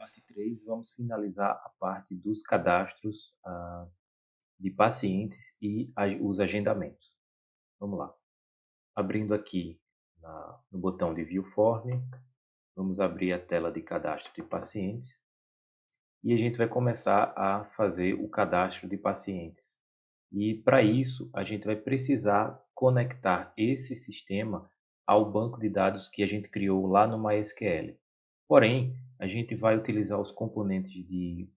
parte 3, vamos finalizar a parte dos cadastros de pacientes e os agendamentos. Vamos lá. Abrindo aqui no botão de View Form, vamos abrir a tela de cadastro de pacientes e a gente vai começar a fazer o cadastro de pacientes. E para isso, a gente vai precisar conectar esse sistema ao banco de dados que a gente criou lá no MySQL. Porém, a gente vai utilizar os componentes de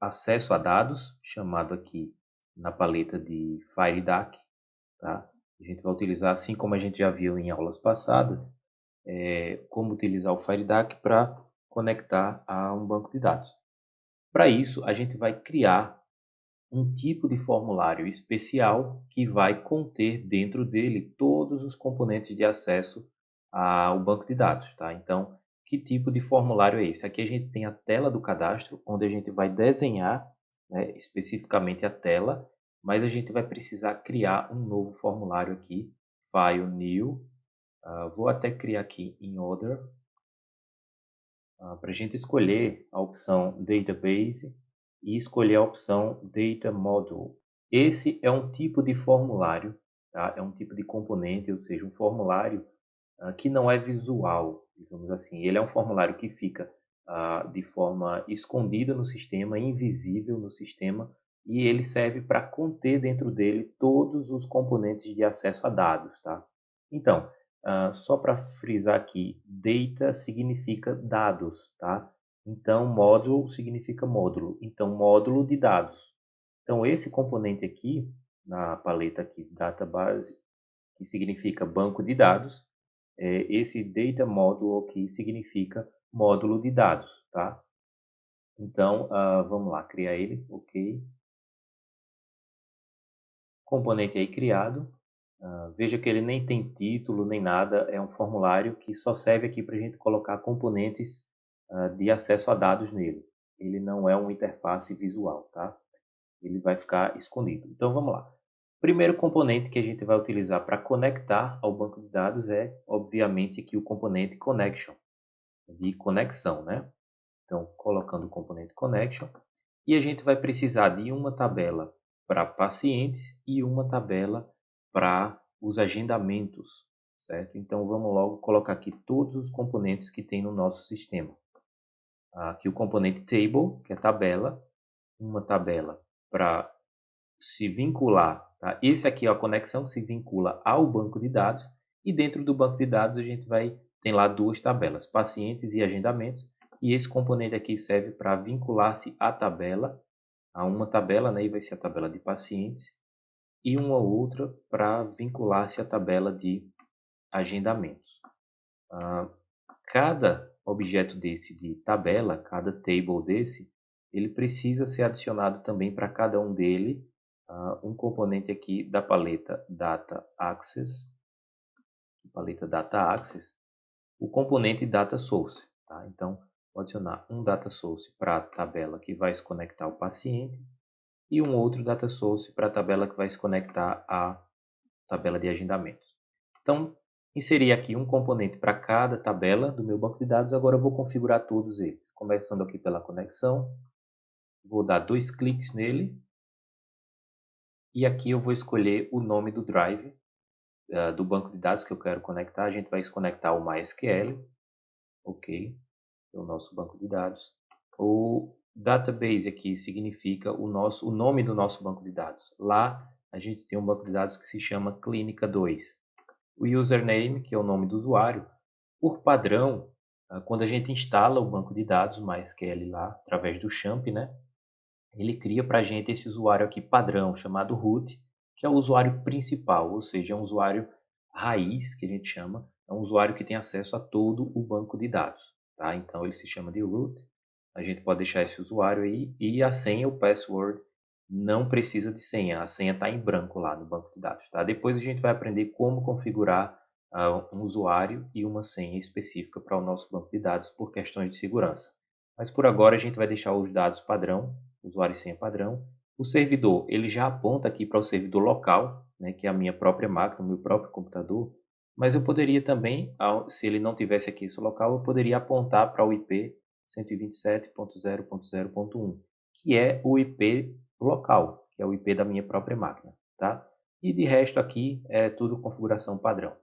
acesso a dados, chamado aqui na paleta de FireDAC, tá? A gente vai utilizar, assim como a gente já viu em aulas passadas, como utilizar o FireDAC para conectar a um banco de dados. Para isso, a gente vai criar um tipo de formulário especial que vai conter dentro dele todos os componentes de acesso ao banco de dados, tá? Então, que tipo de formulário é esse? Aqui a gente tem a tela do cadastro, onde a gente vai desenhar, né, especificamente a tela, mas a gente vai precisar criar um novo formulário aqui, File New. Vou até criar aqui em Order, para a gente escolher a opção Database e escolher a opção Data Module. Esse é um tipo de formulário, tá? É um tipo de componente, ou seja, um formulário que não é visual, digamos assim. Ele é um formulário que fica de forma escondida no sistema, invisível no sistema, e ele serve para conter dentro dele todos os componentes de acesso a dados, tá? Então, só para frisar aqui, data significa dados, tá? Então, module significa módulo. Então, módulo de dados. Então, esse componente aqui, na paleta aqui, database, que significa banco de dados, esse data module aqui significa módulo de dados, tá? Então, vamos lá, criar ele, ok. Componente aí criado. Veja que ele nem tem título, nem nada, é um formulário que só serve aqui para a gente colocar componentes de acesso a dados nele. Ele não é uma interface visual, tá? Ele vai ficar escondido. Então, vamos lá. O primeiro componente que a gente vai utilizar para conectar ao banco de dados é, obviamente, aqui o componente Connection, de conexão, né? Então, colocando o componente Connection, e a gente vai precisar de uma tabela para pacientes e uma tabela para os agendamentos, certo? Então, vamos logo colocar aqui todos os componentes que tem no nosso sistema. Aqui o componente Table, que é tabela, uma tabela para se vincular, tá? Esse aqui é a conexão que se vincula ao banco de dados, e dentro do banco de dados a gente tem lá duas tabelas, pacientes e agendamentos, e esse componente aqui serve para vincular-se à tabela, a uma tabela, né, e vai ser a tabela de pacientes, e uma outra para vincular-se à tabela de agendamentos. Cada objeto desse de tabela, cada table desse, ele precisa ser adicionado também para cada um dele um componente aqui da paleta Data Access, o componente Data Source, tá? Então, vou adicionar um Data Source para a tabela que vai se conectar ao paciente e um outro Data Source para a tabela que vai se conectar à tabela de agendamentos. Então, inseri aqui um componente para cada tabela do meu banco de dados. Agora eu vou configurar todos eles. Começando aqui pela conexão, vou dar 2 cliques nele. E aqui eu vou escolher o nome do drive do banco de dados que eu quero conectar. A gente vai conectar o MySQL, ok, é o nosso banco de dados. O database aqui significa o nome do nosso banco de dados. Lá a gente tem um banco de dados que se chama Clínica 2. O username, que é o nome do usuário, por padrão, quando a gente instala o banco de dados MySQL lá, através do XAMPP, né, ele cria para a gente esse usuário aqui padrão, chamado root, que é o usuário principal, ou seja, é um usuário raiz, que a gente chama, é um usuário que tem acesso a todo o banco de dados, tá? Então ele se chama de root, a gente pode deixar esse usuário aí, e a senha, o password, não precisa de senha, a senha está em branco lá no banco de dados, tá? Depois a gente vai aprender como configurar um usuário e uma senha específica para o nosso banco de dados por questões de segurança. Mas por agora a gente vai deixar os dados padrão, usuário e senha padrão. O servidor, ele já aponta aqui para o servidor local, né, que é a minha própria máquina, o meu próprio computador, mas eu poderia também, se ele não tivesse aqui esse local, eu poderia apontar para o IP 127.0.0.1, que é o IP local, que é o IP da minha própria máquina, tá? E de resto aqui é tudo configuração padrão.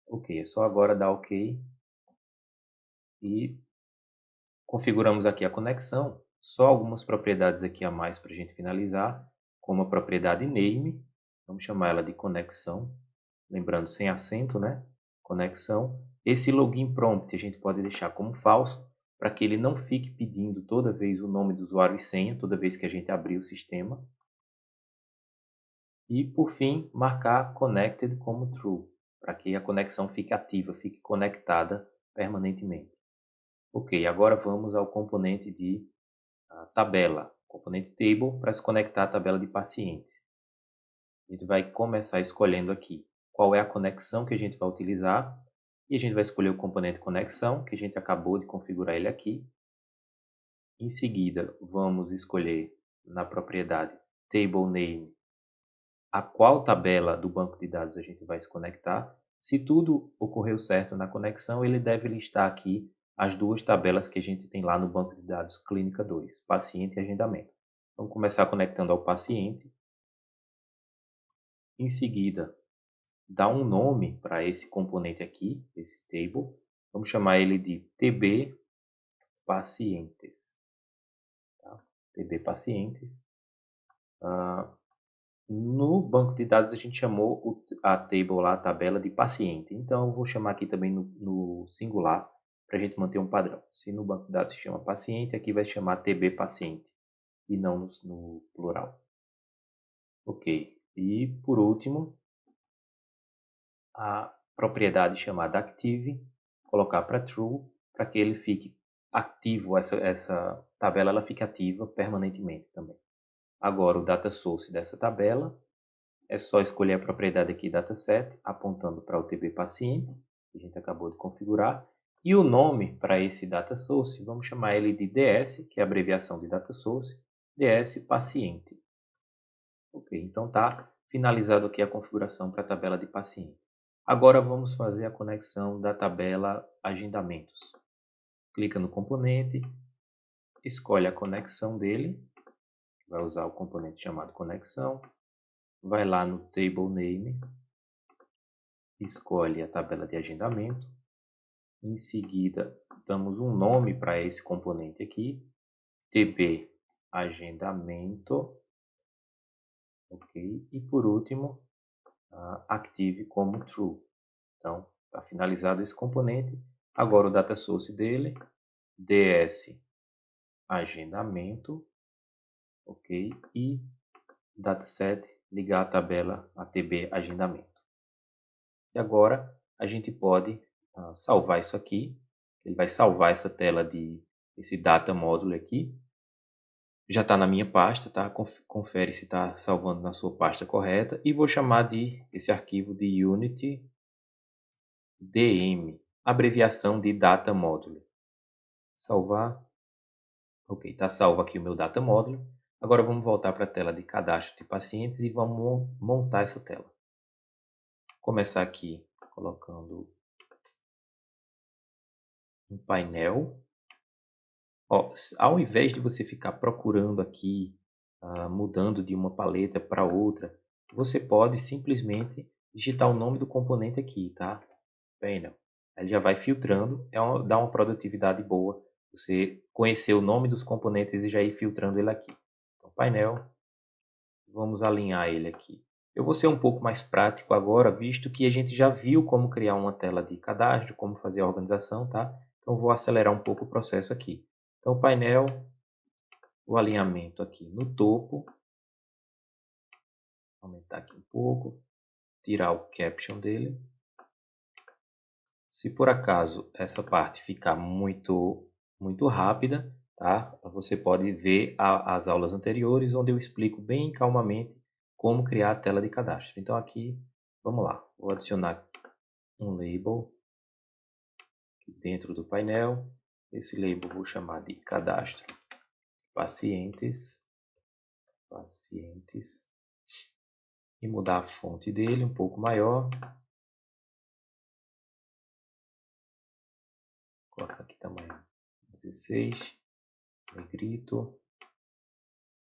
Ok, é só agora dar OK e configuramos aqui a conexão. Só algumas propriedades aqui a mais para a gente finalizar, como a propriedade name, vamos chamar ela de conexão, lembrando sem acento, né? Conexão. Esse login prompt a gente pode deixar como falso, para que ele não fique pedindo toda vez o nome do usuário e senha, toda vez que a gente abrir o sistema. E, por fim, marcar connected como true, para que a conexão fique ativa, fique conectada permanentemente. Ok, agora vamos ao componente de tabela, componente table, para se conectar à tabela de pacientes. A gente vai começar escolhendo aqui qual é a conexão que a gente vai utilizar. E a gente vai escolher o componente conexão, que a gente acabou de configurar ele aqui. Em seguida, vamos escolher na propriedade table name a qual tabela do banco de dados a gente vai se conectar. Se tudo ocorreu certo na conexão, ele deve listar aqui as duas tabelas que a gente tem lá no banco de dados Clínica 2, paciente e agendamento. Vamos começar conectando ao paciente. Em seguida, dá um nome para esse componente aqui, esse table. Vamos chamar ele de TB pacientes. Tá? TB pacientes. No banco de dados a gente chamou a table lá, a tabela de paciente. Então eu vou chamar aqui também no singular para a gente manter um padrão. Se no banco de dados se chama paciente, aqui vai chamar TB paciente e não no plural. Ok. E por último, a propriedade chamada active, colocar para true, para que ele fique ativo, essa tabela ela fique ativa permanentemente também. Agora o data source dessa tabela, é só escolher a propriedade aqui dataset, apontando para o TB paciente, que a gente acabou de configurar, e o nome para esse data source, vamos chamar ele de DS, que é a abreviação de data source, DS paciente. Ok, então está finalizado aqui a configuração para a tabela de paciente. Agora vamos fazer a conexão da tabela agendamentos. Clica no componente, escolhe a conexão dele, vai usar o componente chamado conexão, vai lá no table name, escolhe a tabela de agendamento, em seguida damos um nome para esse componente aqui, TB agendamento, ok, e por último active como true. Então, está finalizado esse componente. Agora o data source dele, ds agendamento, ok, e dataset ligar a tabela ATB agendamento. E agora a gente pode salvar isso aqui. Ele vai salvar essa tela esse data módulo aqui. Já está na minha pasta, tá? Confere se está salvando na sua pasta correta. E vou chamar esse arquivo de Unity DM, abreviação de data módulo. Salvar. Ok, está salvo aqui o meu data módulo. Agora vamos voltar para a tela de cadastro de pacientes e vamos montar essa tela. Começar aqui colocando um painel. Ó, ao invés de você ficar procurando aqui, mudando de uma paleta para outra, você pode simplesmente digitar o nome do componente aqui, tá? Painel. Ele já vai filtrando, dá uma produtividade boa. Você conhecer o nome dos componentes e já ir filtrando ele aqui. Então, painel, vamos alinhar ele aqui. Eu vou ser um pouco mais prático agora, visto que a gente já viu como criar uma tela de cadastro, como fazer a organização, tá? Então, vou acelerar um pouco o processo aqui. Então, painel, o alinhamento aqui no topo. Aumentar aqui um pouco, tirar o caption dele. Se por acaso essa parte ficar muito rápida, tá? Você pode ver as aulas anteriores, onde eu explico bem calmamente como criar a tela de cadastro. Então aqui, vamos lá, vou adicionar um label aqui dentro do painel. Esse label vou chamar de cadastro pacientes, e mudar a fonte dele um pouco maior. Vou colocar aqui tamanho 16, negrito,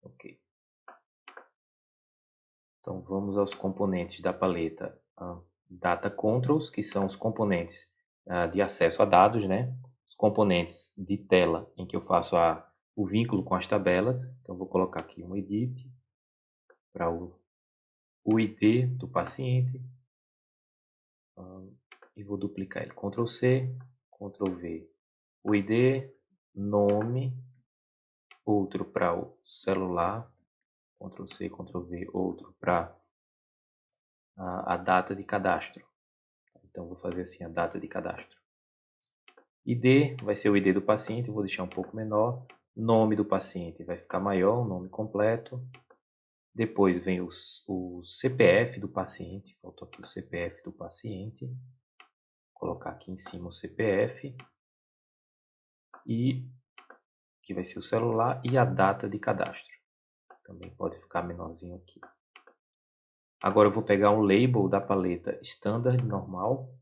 ok. Então vamos aos componentes da paleta Data Controls, que são os componentes de acesso a dados, né? Os componentes de tela em que eu faço o vínculo com as tabelas. Então vou colocar aqui um edit para o ID do paciente e vou duplicar ele. Ctrl C, Ctrl V. O ID, nome, outro para o celular, Ctrl C, Ctrl V, outro para a data de cadastro. Então vou fazer assim a data de cadastro. ID vai ser o ID do paciente, eu vou deixar um pouco menor. Nome do paciente vai ficar maior, o nome completo. Depois vem o CPF do paciente, faltou aqui o CPF do paciente. Vou colocar aqui em cima o CPF. E que vai ser o celular e a data de cadastro. Também pode ficar menorzinho aqui. Agora eu vou pegar um label da paleta Standard normal,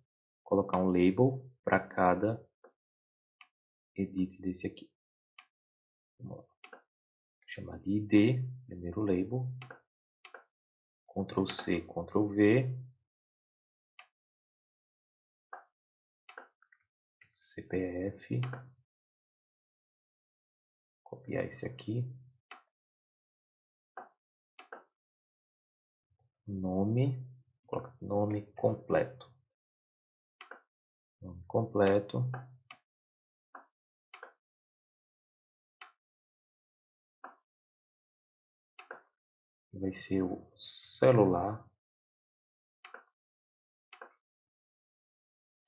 colocar um label para cada edit desse aqui. Vamos lá. Vou chamar de ID, primeiro label. Ctrl C, Ctrl V. CPF. Copiar esse aqui. Nome. Coloca nome completo. Nome completo. Vai ser o celular.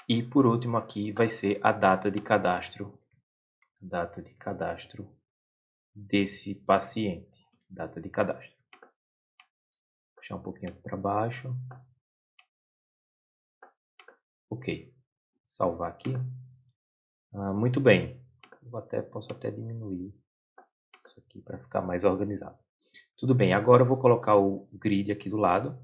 E por último aqui vai ser a data de cadastro. Data de cadastro desse paciente. Data de cadastro. Vou puxar um pouquinho para baixo. Ok. Salvar aqui. Muito bem. Posso até diminuir isso aqui para ficar mais organizado. Tudo bem, agora eu vou colocar o grid aqui do lado,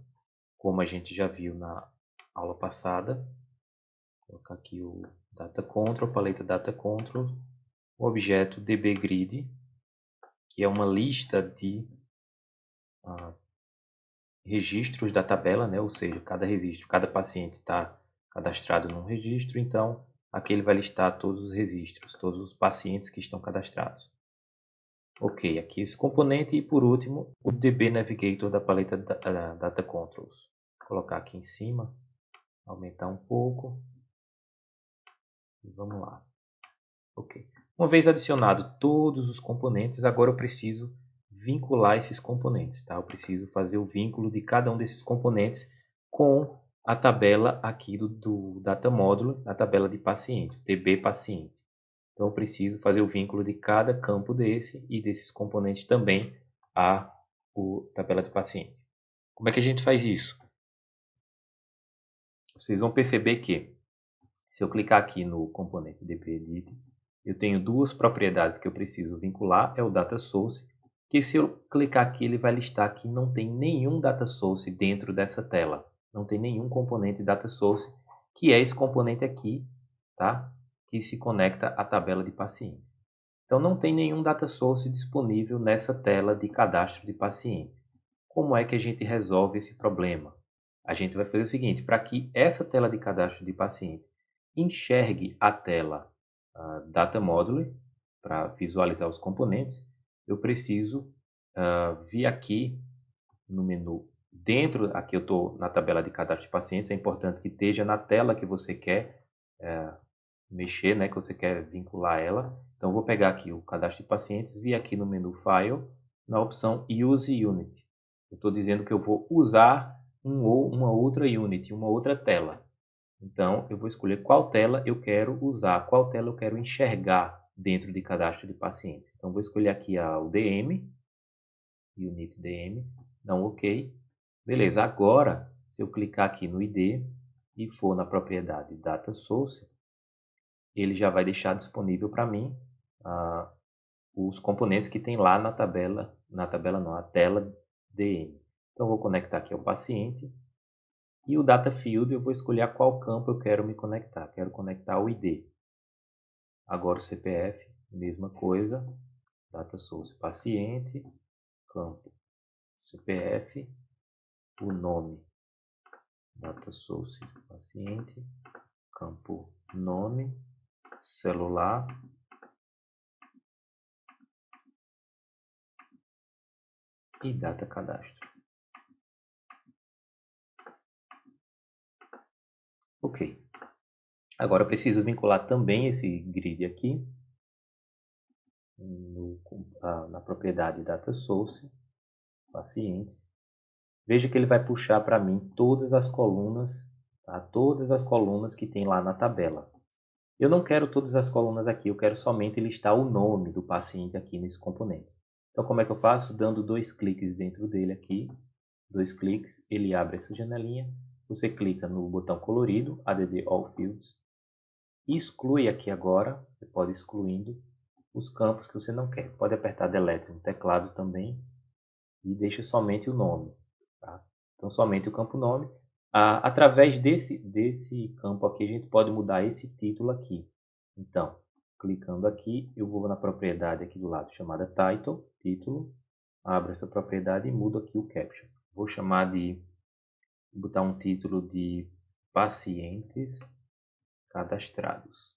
como a gente já viu na aula passada. Vou colocar aqui o Data Control, paleta Data Control, o objeto dbGrid, que é uma lista de registros da tabela, né? Ou seja, cada registro, cada paciente está cadastrado num registro, então aqui ele vai listar todos os registros, todos os pacientes que estão cadastrados. Ok, aqui esse componente e por último o DB Navigator da paleta Data Controls. Vou colocar aqui em cima, aumentar um pouco e vamos lá. Ok, uma vez adicionado todos os componentes, agora eu preciso vincular esses componentes, tá? Eu preciso fazer o vínculo de cada um desses componentes com a tabela aqui do Data Módulo, a tabela de paciente, DB paciente. Então, eu preciso fazer o vínculo de cada campo desse e desses componentes também à tabela de paciente. Como é que a gente faz isso? Vocês vão perceber que, se eu clicar aqui no componente dbEdit, eu tenho duas propriedades que eu preciso vincular, é o data source, que se eu clicar aqui, ele vai listar que não tem nenhum data source dentro dessa tela. Não tem nenhum componente data source, que é esse componente aqui, tá? Que se conecta à tabela de paciente. Então, não tem nenhum data source disponível nessa tela de cadastro de paciente. Como é que a gente resolve esse problema? A gente vai fazer o seguinte, para que essa tela de cadastro de paciente enxergue a tela Data Module, para visualizar os componentes, eu preciso vir aqui no menu. Dentro, aqui eu estou na tabela de cadastro de pacientes, é importante que esteja na tela que você quer mexer, né, que você quer vincular ela. Então, eu vou pegar aqui o cadastro de pacientes, vir aqui no menu File, na opção Use Unit. Eu estou dizendo que eu vou usar uma outra unit, uma outra tela. Então, eu vou escolher qual tela eu quero usar, qual tela eu quero enxergar dentro de cadastro de pacientes. Então, vou escolher aqui o DM, Unit DM, não OK. Beleza, agora, se eu clicar aqui no ID e for na propriedade Data Source, ele já vai deixar disponível para mim os componentes que tem lá na tela DM. Então, eu vou conectar aqui ao paciente e o Data Field eu vou escolher a qual campo eu quero me conectar. Quero conectar ao ID. Agora o CPF, mesma coisa, data source paciente, campo CPF, o nome, data source paciente, campo nome, celular, e data cadastro. Ok. Agora eu preciso vincular também esse grid aqui na propriedade data source paciente. Veja que ele vai puxar para mim todas as colunas, tá? Todas as colunas que tem lá na tabela. Eu não quero todas as colunas aqui, eu quero somente listar o nome do paciente aqui nesse componente. Então, como é que eu faço? Dando 2 cliques dentro dele aqui, 2 cliques, ele abre essa janelinha, você clica no botão colorido, Add All Fields, exclui aqui agora, você pode ir excluindo os campos que você não quer. Pode apertar Delete no teclado também e deixa somente o nome. Tá? Então, somente o campo nome. Através desse campo aqui, a gente pode mudar esse título aqui. Então, clicando aqui, eu vou na propriedade aqui do lado chamada Title, título, abro essa propriedade e mudo aqui o Caption. Vou chamar de, botar um título de pacientes cadastrados.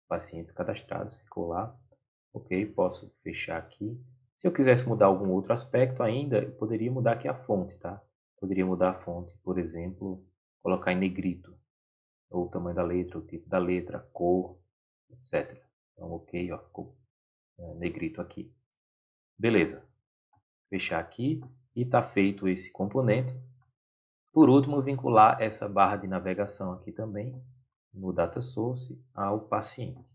Pacientes cadastrados, ficou lá. Ok, posso fechar aqui. Se eu quisesse mudar algum outro aspecto ainda, eu poderia mudar aqui a fonte, tá? Poderia mudar a fonte, por exemplo, colocar em negrito, ou o tamanho da letra, o tipo da letra, a cor, etc. Então, ok, ó, ficou negrito aqui. Beleza. Fechar aqui e está feito esse componente. Por último, vincular essa barra de navegação aqui também, no data source, ao paciente.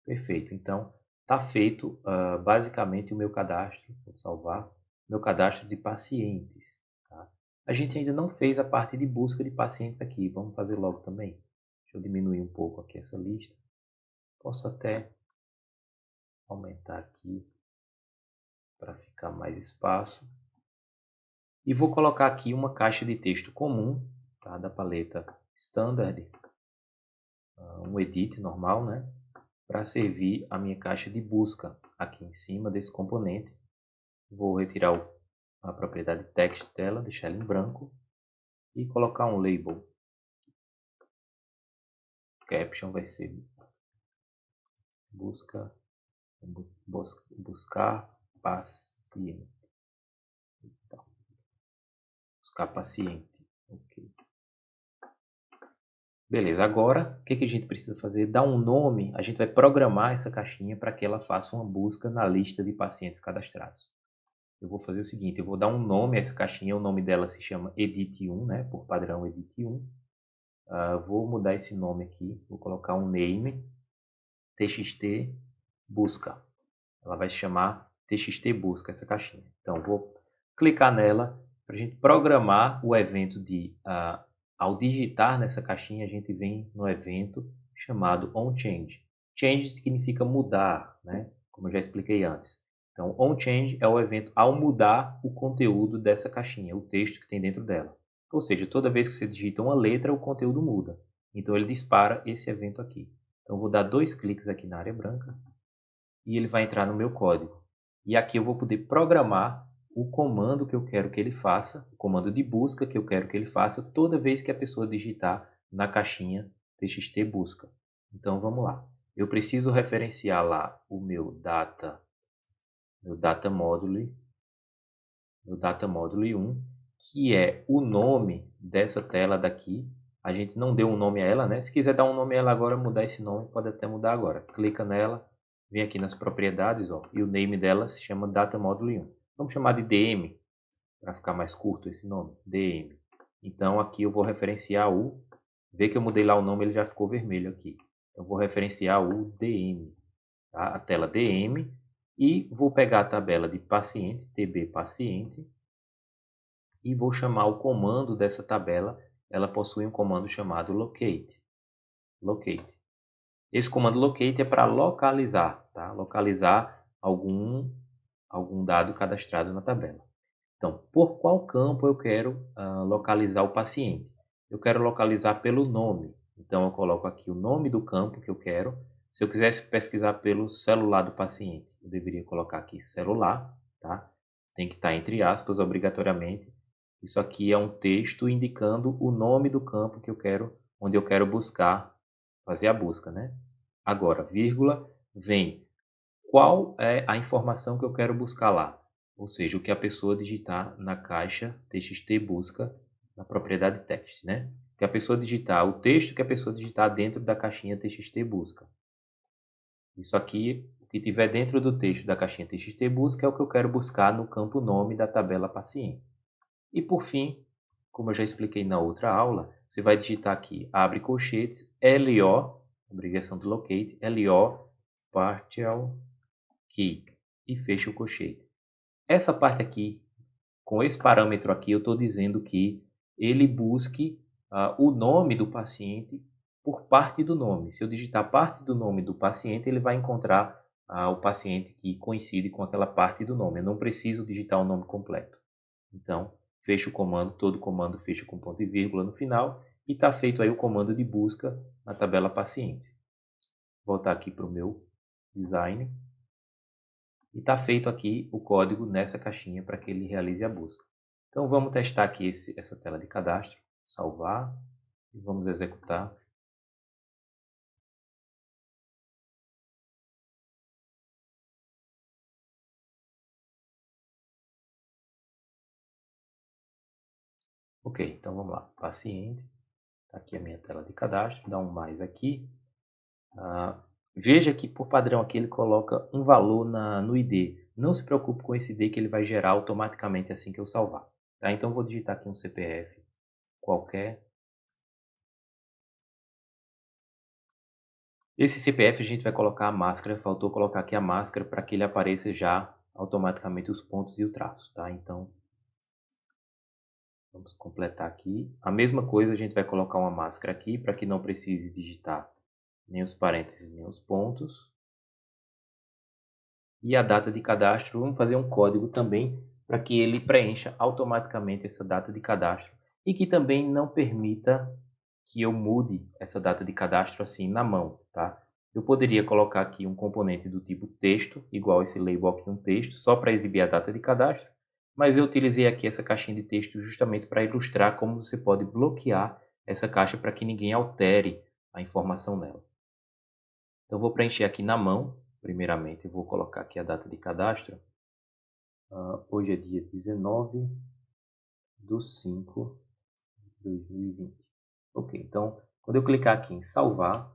Perfeito. Então, está feito basicamente o meu cadastro, vou salvar, meu cadastro de pacientes. Tá? A gente ainda não fez a parte de busca de pacientes aqui, vamos fazer logo também. Deixa eu diminuir um pouco aqui essa lista. Posso até aumentar aqui para ficar mais espaço. E vou colocar aqui uma caixa de texto comum, tá? Da paleta Standard, um edit normal, né? Para servir a minha caixa de busca aqui em cima desse componente. Vou retirar a propriedade text dela, deixar ela em branco e colocar um label. Caption vai ser buscar paciente. Então, buscar paciente. Ok. Beleza, agora o que a gente precisa fazer? Dar um nome, a gente vai programar essa caixinha para que ela faça uma busca na lista de pacientes cadastrados. Eu vou fazer o seguinte, eu vou dar um nome a essa caixinha, o nome dela se chama Edit1, né? Por padrão Edit1. Vou mudar esse nome aqui, vou colocar um name, txt busca. Ela vai se chamar txt busca, essa caixinha. Então, vou clicar nela para a gente programar o evento de... ao digitar nessa caixinha, a gente vem no evento chamado onChange. Change significa mudar, né? Como eu já expliquei antes. Então, onChange é o evento ao mudar o conteúdo dessa caixinha, o texto que tem dentro dela. Ou seja, toda vez que você digita uma letra, o conteúdo muda. Então, ele dispara esse evento aqui. Então, vou dar 2 cliques aqui na área branca e ele vai entrar no meu código. E aqui eu vou poder programar o comando que eu quero que ele faça, o comando de busca que eu quero que ele faça toda vez que a pessoa digitar na caixinha txt busca. Então, vamos lá. Eu preciso referenciar lá o meu data module 1, que é o nome dessa tela daqui. A gente não deu um nome a ela, né? Se quiser dar um nome a ela agora, mudar esse nome, pode até mudar agora. Clica nela, vem aqui nas propriedades, ó, e o name dela se chama data module 1. Vamos chamar de DM, para ficar mais curto esse nome, DM. Então aqui eu vou referenciar vê que eu mudei lá o nome, ele já ficou vermelho aqui. Eu vou referenciar o DM, tá? A tela DM, e vou pegar a tabela de paciente, TB paciente, e vou chamar o comando dessa tabela. Ela possui um comando chamado locate. Esse comando locate é para localizar, tá? Localizar algum dado cadastrado na tabela. Então, por qual campo eu quero localizar o paciente? Eu quero localizar pelo nome. Então, eu coloco aqui o nome do campo que eu quero. Se eu quisesse pesquisar pelo celular do paciente, eu deveria colocar aqui celular, tá? Tem que estar entre aspas obrigatoriamente. Isso aqui é um texto indicando o nome do campo que eu quero, onde eu quero buscar, fazer a busca, né? Agora, vírgula, vem qual é a informação que eu quero buscar lá, ou seja, o que a pessoa digitar na caixa txt busca na propriedade text, né? Que a pessoa digitar, o texto que a pessoa digitar dentro da caixinha txt busca. Isso aqui, o que tiver dentro do texto da caixinha txt busca é o que eu quero buscar no campo nome da tabela paciente. E por fim, como eu já expliquei na outra aula, você vai digitar aqui, abre colchetes, LO, abreviação de locate, LO partial key e fecha o colchete. Essa parte aqui, com esse parâmetro aqui, eu estou dizendo que ele busque o nome do paciente por parte do nome. Se eu digitar parte do nome do paciente, ele vai encontrar o paciente que coincide com aquela parte do nome. Eu não preciso digitar o nome completo. Então, fecha o comando, todo comando fecha com ponto e vírgula no final e está feito aí o comando de busca na tabela paciente. Vou voltar aqui para o meu design. E está feito aqui o código nessa caixinha para que ele realize a busca. Então vamos testar aqui essa tela de cadastro, salvar e vamos executar. Ok, então vamos lá, paciente, está aqui a minha tela de cadastro, dá um mais aqui. Veja que por padrão aqui ele coloca um valor no ID. Não se preocupe com esse ID que ele vai gerar automaticamente assim que eu salvar. Tá? Então vou digitar aqui um CPF qualquer. Esse CPF a gente vai colocar a máscara, faltou colocar aqui a máscara para que ele apareça já automaticamente os pontos e o traço, tá? Então, vamos completar aqui. A mesma coisa, a gente vai colocar uma máscara aqui para que não precise digitar nem os parênteses nem os pontos. E a data de cadastro, vamos fazer um código também para que ele preencha automaticamente essa data de cadastro e que também não permita que eu mude essa data de cadastro assim na mão, tá? Eu poderia colocar aqui um componente do tipo texto, igual esse label aqui, um texto, só para exibir a data de cadastro, mas eu utilizei aqui essa caixinha de texto justamente para ilustrar como você pode bloquear essa caixa para que ninguém altere a informação nela. Então, vou preencher aqui na mão, primeiramente, eu vou colocar aqui a data de cadastro. Hoje é dia 19/5/2020. Ok, então, quando eu clicar aqui em salvar,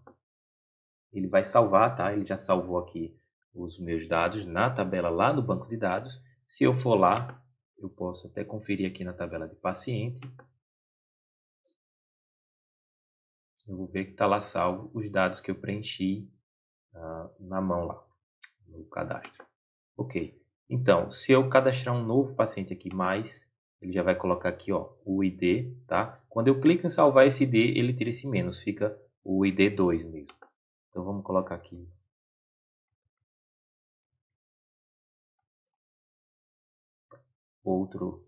ele vai salvar, tá? Ele já salvou aqui os meus dados na tabela lá no banco de dados. Se eu for lá, eu posso até conferir aqui na tabela de paciente. Eu vou ver que está lá salvo os dados que eu preenchi na mão lá, no cadastro. Ok, então, se eu cadastrar um novo paciente aqui, mais, ele já vai colocar aqui ó, o ID, tá? Quando eu clico em salvar esse ID, ele tira esse menos, fica o ID 2 mesmo. Então vamos colocar aqui outro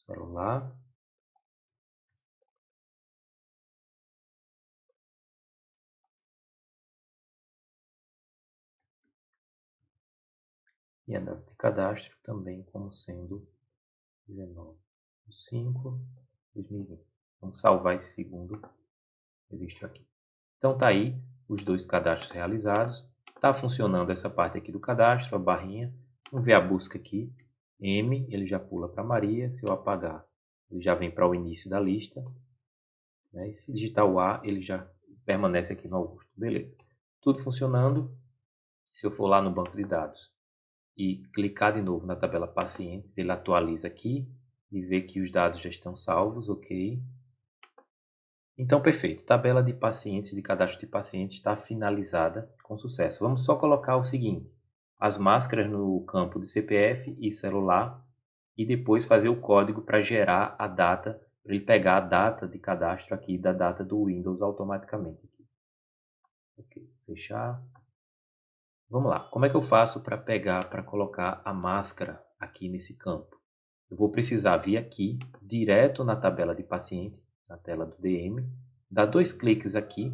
celular. E a data de cadastro também como sendo 19/5/2020. Vamos salvar esse segundo registro aqui. Então tá aí os dois cadastros realizados. Está funcionando essa parte aqui do cadastro, a barrinha. Vamos ver a busca aqui. M, ele já pula para Maria. Se eu apagar, ele já vem para o início da lista. Né? E se digitar o A, ele já permanece aqui no Augusto. Beleza. Tudo funcionando. Se eu for lá no banco de dados e clicar de novo na tabela pacientes, ele atualiza aqui e vê que os dados já estão salvos, ok. Então, perfeito. Tabela de pacientes, de cadastro de pacientes está finalizada com sucesso. Vamos só colocar o seguinte, as máscaras no campo de CPF e celular e depois fazer o código para gerar a data, para ele pegar a data de cadastro aqui da data do Windows automaticamente. Ok, fechar. Vamos lá. Como é que eu faço para pegar, para colocar a máscara aqui nesse campo? eu vou precisar vir aqui, direto na tabela de paciente, na tela do DM, dar 2 cliques aqui.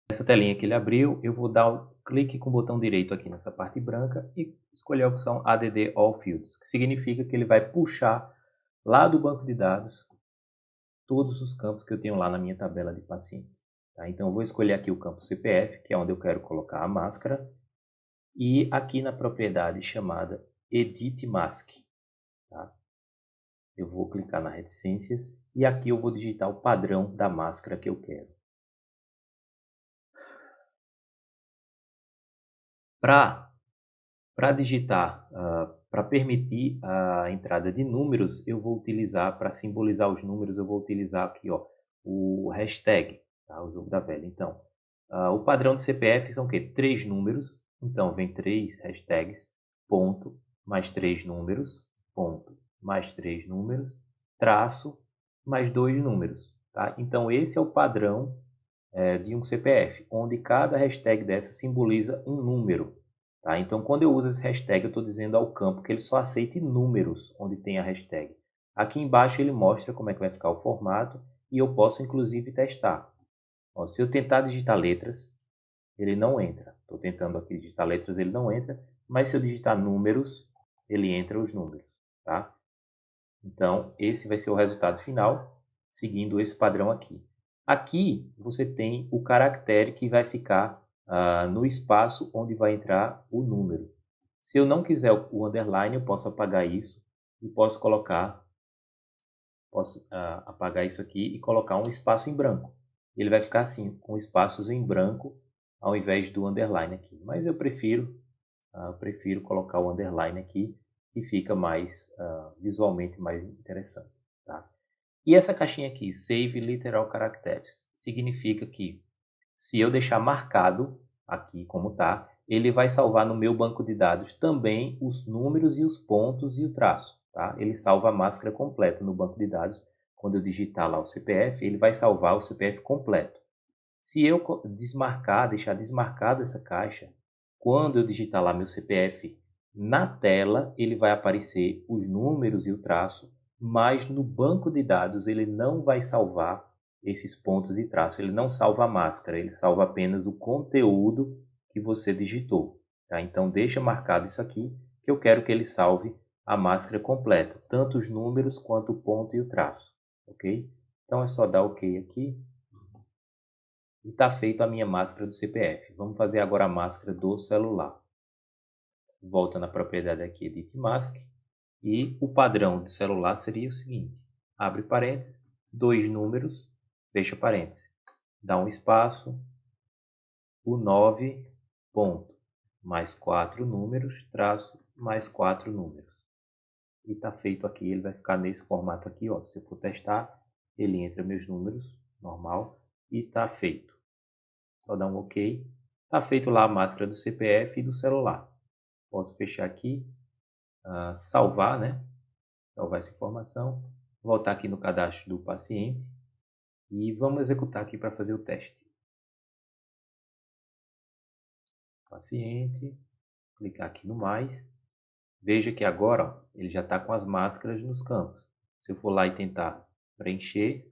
Nessa telinha que ele abriu, eu vou dar um clique com o botão direito aqui nessa parte branca e escolher a opção ADD All Fields, que significa que ele vai puxar lá do banco de dados todos os campos que eu tenho lá na minha tabela de paciente. Tá? Então, eu vou escolher aqui o campo CPF, que é onde eu quero colocar a máscara, e aqui na propriedade chamada Edit Mask. Tá? Eu vou clicar nas reticências e aqui eu vou digitar o padrão da máscara que eu quero. Para digitar, para permitir a entrada de números, eu vou utilizar, para simbolizar os números, eu vou utilizar aqui ó, o hashtag, tá? O jogo da velha. Então, o padrão de CPF são o quê? 3 números. Então, vem 3 hashtags, ponto, mais 3 números, ponto, mais 3 números, traço, mais 2 números. Tá? Então, esse é o padrão de um CPF, onde cada hashtag dessa simboliza um número. Tá? Então, quando eu uso esse hashtag, eu estou dizendo ao campo que ele só aceite números onde tem a hashtag. Aqui embaixo ele mostra como é que vai ficar o formato e eu posso inclusive testar. Ó, se eu tentar digitar letras, ele não entra. Estou tentando aqui digitar letras, ele não entra. Mas se eu digitar números, ele entra os números. Tá? Então, esse vai ser o resultado final, seguindo esse padrão aqui. Aqui você tem o caractere que vai ficar no espaço onde vai entrar o número. Se eu não quiser o underline, eu posso apagar isso e posso apagar isso aqui e colocar um espaço em branco. Ele vai ficar assim, com espaços em branco ao invés do underline aqui. Mas eu prefiro colocar o underline aqui, que fica mais visualmente mais interessante. Tá? E essa caixinha aqui, Save Literal Characters, significa que se eu deixar marcado aqui como está, ele vai salvar no meu banco de dados também os números e os pontos e o traço. Tá? Ele salva a máscara completa no banco de dados. Quando eu digitar lá o CPF, ele vai salvar o CPF completo. Se eu deixar desmarcada essa caixa, quando eu digitar lá meu CPF na tela, ele vai aparecer os números e o traço, mas no banco de dados ele não vai salvar esses pontos e traços, ele não salva a máscara, ele salva apenas o conteúdo que você digitou. Tá? Então deixa marcado isso aqui, que eu quero que ele salve a máscara completa, tanto os números quanto o ponto e o traço. Ok? Então é só dar OK aqui. E está feito a minha máscara do CPF. Vamos fazer agora a máscara do celular. Volta na propriedade aqui, Edit Mask. E o padrão do celular seria o seguinte. Abre parênteses, 2 números, fecha parênteses. Dá um espaço, o 9, ponto, mais 4 números, traço, mais 4 números. E está feito aqui, ele vai ficar nesse formato aqui. Ó. Se eu for testar, ele entra meus números, normal, e está feito. Só dar um OK. Está feito lá a máscara do CPF e do celular. Posso fechar aqui, salvar, né? Salvar essa informação. Voltar aqui no cadastro do paciente. E vamos executar aqui para fazer o teste. Paciente. Clicar aqui no mais. Veja que agora ó, ele já está com as máscaras nos campos. Se eu for lá e tentar preencher,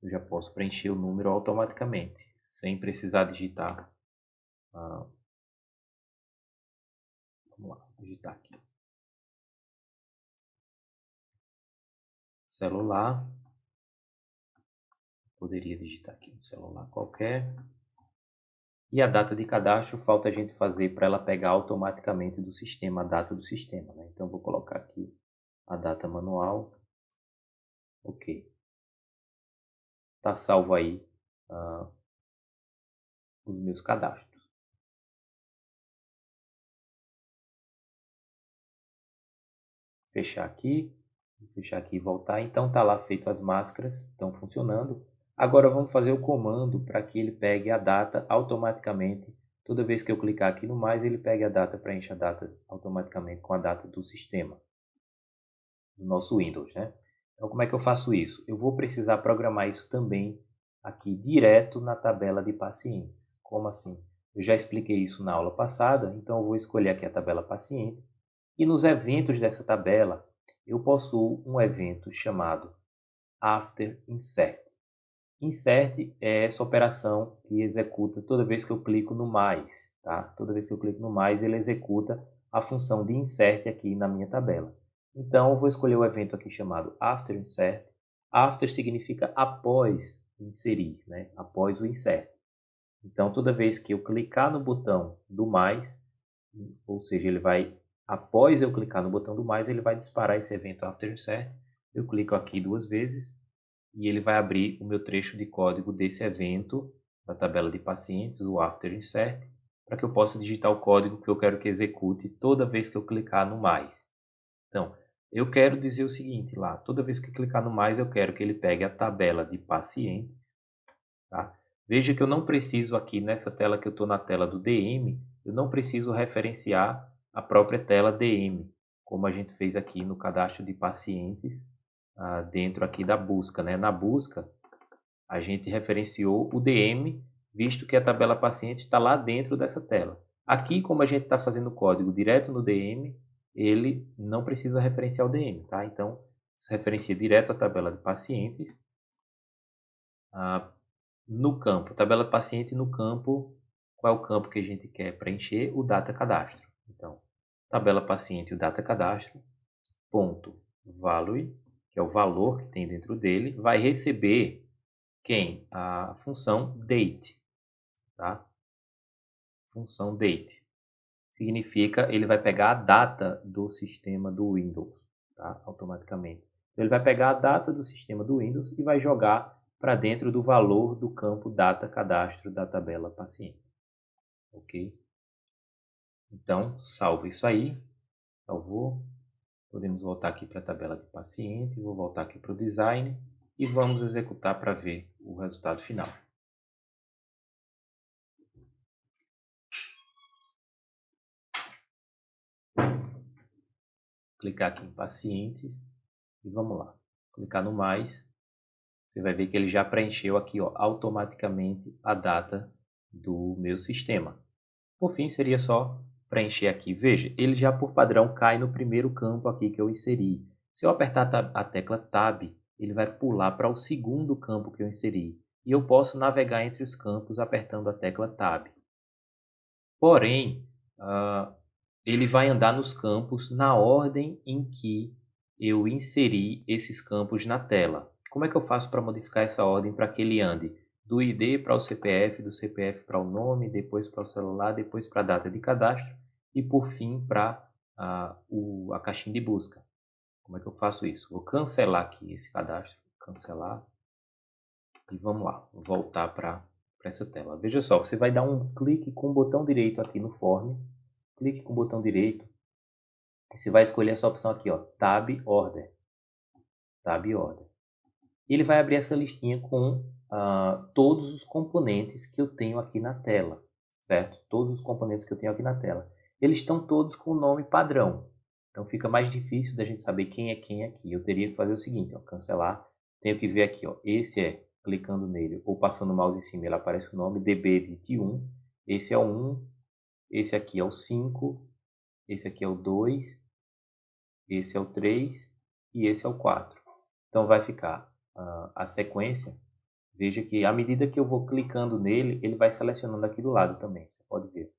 eu já posso preencher o número automaticamente, sem precisar digitar. Vamos lá, digitar aqui. Celular. Poderia digitar aqui um celular qualquer. E a data de cadastro, falta a gente fazer para ela pegar automaticamente do sistema, a data do sistema. Né? Então, vou colocar aqui a data manual. Ok. Está salvo aí os meus cadastros. Fechar aqui e voltar. Então tá lá feito as máscaras, estão funcionando. Agora vamos fazer o comando para que ele pegue a data automaticamente. Toda vez que eu clicar aqui no mais, ele pegue a data, preenche a data automaticamente com a data do sistema, do nosso Windows, né? Então como é que eu faço isso? Eu vou precisar programar isso também aqui direto na tabela de pacientes. Como assim? Eu já expliquei isso na aula passada, então eu vou escolher aqui a tabela paciente. E nos eventos dessa tabela, eu possuo um evento chamado After Insert. Insert é essa operação que executa toda vez que eu clico no mais, tá? Toda vez que eu clico no mais, ele executa a função de insert aqui na minha tabela. Então, eu vou escolher o evento aqui chamado After Insert. After significa após inserir, né? Após o insert. Então, toda vez que eu clicar no botão do mais, ou seja, ele vai, após eu clicar no botão do mais, ele vai disparar esse evento After Insert. Eu clico aqui 2 vezes e ele vai abrir o meu trecho de código desse evento, da tabela de pacientes, o After Insert, para que eu possa digitar o código que eu quero que execute toda vez que eu clicar no mais. Então, eu quero dizer o seguinte lá, toda vez que clicar no mais, eu quero que ele pegue a tabela de pacientes, tá? Veja que eu não preciso aqui, nessa tela que eu estou na tela do DM, eu não preciso referenciar a própria tela DM, como a gente fez aqui no cadastro de pacientes, dentro aqui da busca, né? Na busca, a gente referenciou o DM, visto que a tabela paciente está lá dentro dessa tela. Aqui, como a gente está fazendo o código direto no DM, ele não precisa referenciar o DM, tá? Então, se referencia direto à tabela de pacientes, no campo, tabela paciente no campo, qual é o campo que a gente quer preencher? O data cadastro. Então, tabela paciente, o data cadastro, ponto value, que é o valor que tem dentro dele, vai receber quem? A função date, tá? Função date. Significa, ele vai pegar a data do sistema do Windows, tá? Automaticamente. Ele vai pegar a data do sistema do Windows e vai jogar para dentro do valor do campo data cadastro da tabela paciente. Ok? Então, salvo isso aí. Salvou. Podemos voltar aqui para a tabela de paciente. Vou voltar aqui para o design e vamos executar para ver o resultado final. Clicar aqui em paciente e vamos lá. Clicar no mais. Você vai ver que ele já preencheu aqui, ó, automaticamente a data do meu sistema. Por fim, seria só preencher aqui. Veja, ele já por padrão cai no primeiro campo aqui que eu inseri. Se eu apertar a tecla Tab, ele vai pular para o segundo campo que eu inseri. E eu posso navegar entre os campos apertando a tecla Tab. Porém, ele vai andar nos campos na ordem em que eu inseri esses campos na tela. Como é que eu faço para modificar essa ordem para que ele ande do ID para o CPF, do CPF para o nome, depois para o celular, depois para a data de cadastro e por fim para a caixinha de busca? Como é que eu faço isso? Vou cancelar aqui esse cadastro, cancelar e vamos lá, voltar para essa tela. Veja só, você vai dar um clique com o botão direito aqui no form, clique com o botão direito e você vai escolher essa opção aqui, ó, Tab Order. Tab Order. Ele vai abrir essa listinha com todos os componentes que eu tenho aqui na tela, certo? Todos os componentes que eu tenho aqui na tela. Eles estão todos com o nome padrão. Então fica mais difícil da gente saber quem é quem aqui. Eu teria que fazer o seguinte, ó, cancelar. Tenho que ver aqui, ó, esse é, clicando nele ou passando o mouse em cima, ele aparece o nome dbedit1. Esse é o 1, esse aqui é o 5, esse aqui é o 2, esse é o 3 e esse é o 4. Então vai ficar a sequência. Veja que à medida que eu vou clicando nele, ele vai selecionando aqui do lado também. Você pode ver.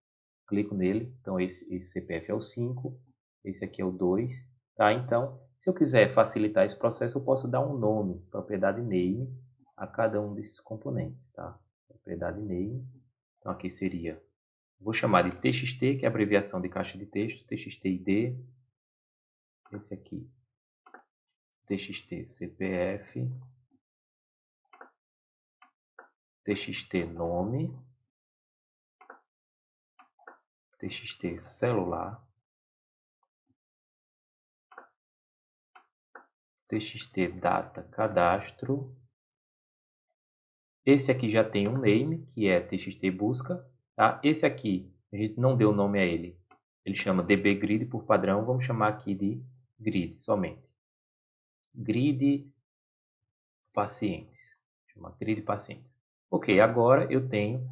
Clico nele, então esse CPF é o 5, esse aqui é o 2. Tá? Então, se eu quiser facilitar esse processo, eu posso dar um nome, propriedade name, a cada um desses componentes. Tá? Propriedade name. Então aqui seria, vou chamar de TXT, que é a abreviação de caixa de texto, TXT ID. Esse aqui, TXT CPF, TXT nome, TXT celular, TXT data cadastro. Esse aqui já tem um name, que é TXT busca. Tá? Esse aqui, a gente não deu nome a ele. Ele chama dbGrid por padrão. Vamos chamar aqui de grid somente. Grid pacientes. Chama grid pacientes. Ok, agora eu tenho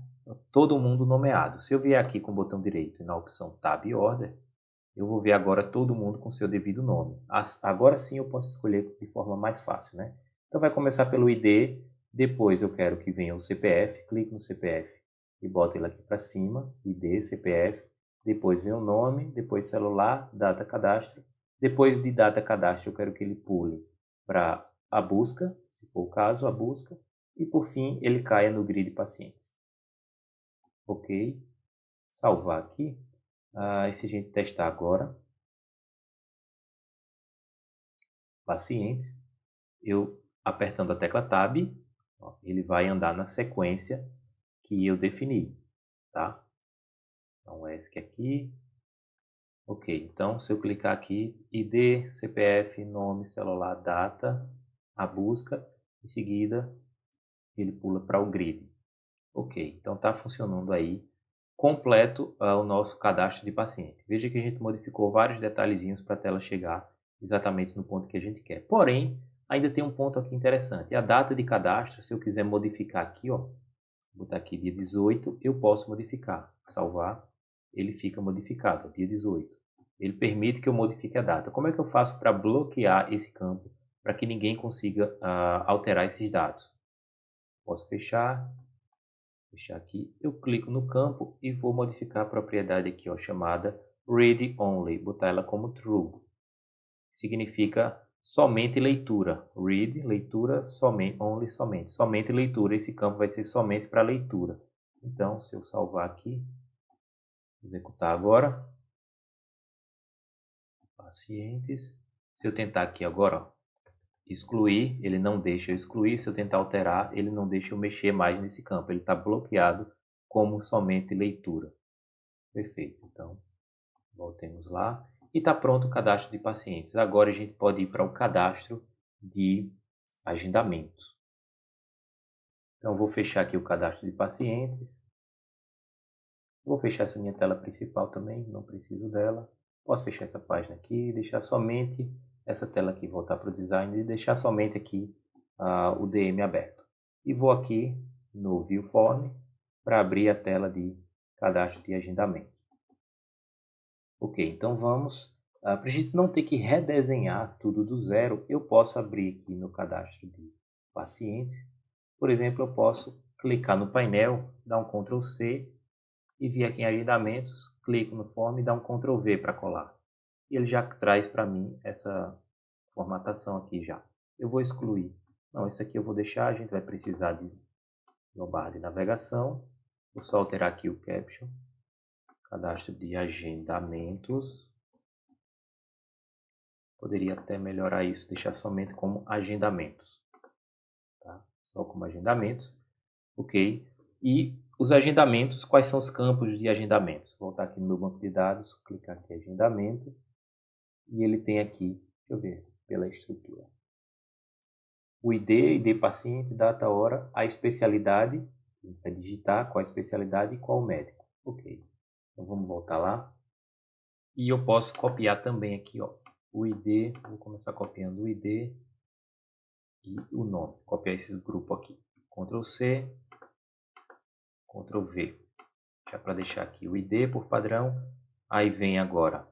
todo mundo nomeado. Se eu vier aqui com o botão direito e na opção Tab Order, eu vou ver agora todo mundo com seu devido nome. Agora sim eu posso escolher de forma mais fácil, né? Então vai começar pelo ID, depois eu quero que venha o CPF, clico no CPF e boto ele aqui para cima, ID, CPF, depois vem o nome, depois celular, data cadastro, depois de data cadastro eu quero que ele pule para a busca, se for o caso, a busca, e por fim ele caia no grid pacientes. Ok, salvar aqui. E se a gente testar agora, pacientes, eu apertando a tecla Tab, ó, ele vai andar na sequência que eu defini, tá? Então, ESC aqui. Ok, então se eu clicar aqui, ID, CPF, nome, celular, data, a busca, em seguida ele pula para o grid. Ok, então está funcionando aí completo o nosso cadastro de paciente. Veja que a gente modificou vários detalhezinhos para a tela chegar exatamente no ponto que a gente quer. Porém, ainda tem um ponto aqui interessante. A data de cadastro, se eu quiser modificar aqui, ó, vou botar aqui dia 18, eu posso modificar. Salvar, ele fica modificado, dia 18. Ele permite que eu modifique a data. Como é que eu faço para bloquear esse campo, para que ninguém consiga alterar esses dados? Posso fechar aqui, eu clico no campo e vou modificar a propriedade aqui, ó, chamada Read Only, botar ela como True. Significa somente leitura. Read, leitura, somente, only, somente. Somente leitura. Esse campo vai ser somente para leitura. Então, se eu salvar aqui, executar agora. Pacientes. Se eu tentar aqui agora, ó, excluir, ele não deixa eu excluir. Se eu tentar alterar, ele não deixa eu mexer mais nesse campo. Ele está bloqueado como somente leitura. Perfeito. Então, voltemos lá. E está pronto o cadastro de pacientes. Agora a gente pode ir para o cadastro de agendamentos. Então, vou fechar aqui o cadastro de pacientes. Vou fechar essa minha tela principal também, não preciso dela. Posso fechar essa página aqui, deixar somente essa tela aqui, voltar para o design e deixar somente aqui o DM aberto. E vou aqui no View Form para abrir a tela de cadastro de agendamento. Ok, então vamos. Para a gente não ter que redesenhar tudo do zero, eu posso abrir aqui meu cadastro de pacientes. Por exemplo, eu posso clicar no painel, dar um Ctrl C e vir aqui em agendamentos, clico no form e dá um Ctrl V para colar. E ele já traz para mim essa formatação aqui já. Eu vou excluir. Não, isso aqui eu vou deixar, a gente vai precisar de uma barra de navegação. Vou só alterar aqui o caption. Cadastro de agendamentos. Poderia até melhorar isso, deixar somente como agendamentos. Tá? Só como agendamentos. Ok. E os agendamentos, quais são os campos de agendamentos? Vou voltar aqui no meu banco de dados, clicar aqui em agendamento. E ele tem aqui, deixa eu ver, pela estrutura. O ID paciente, data, hora, a especialidade, a gente vai digitar qual a especialidade e qual o médico. Ok. Então vamos voltar lá. E eu posso copiar também aqui, ó, o ID, vou começar copiando o ID e o nome. Copiar esses grupos aqui. Ctrl C, Ctrl V. Já para deixar aqui o ID por padrão. Aí vem agora,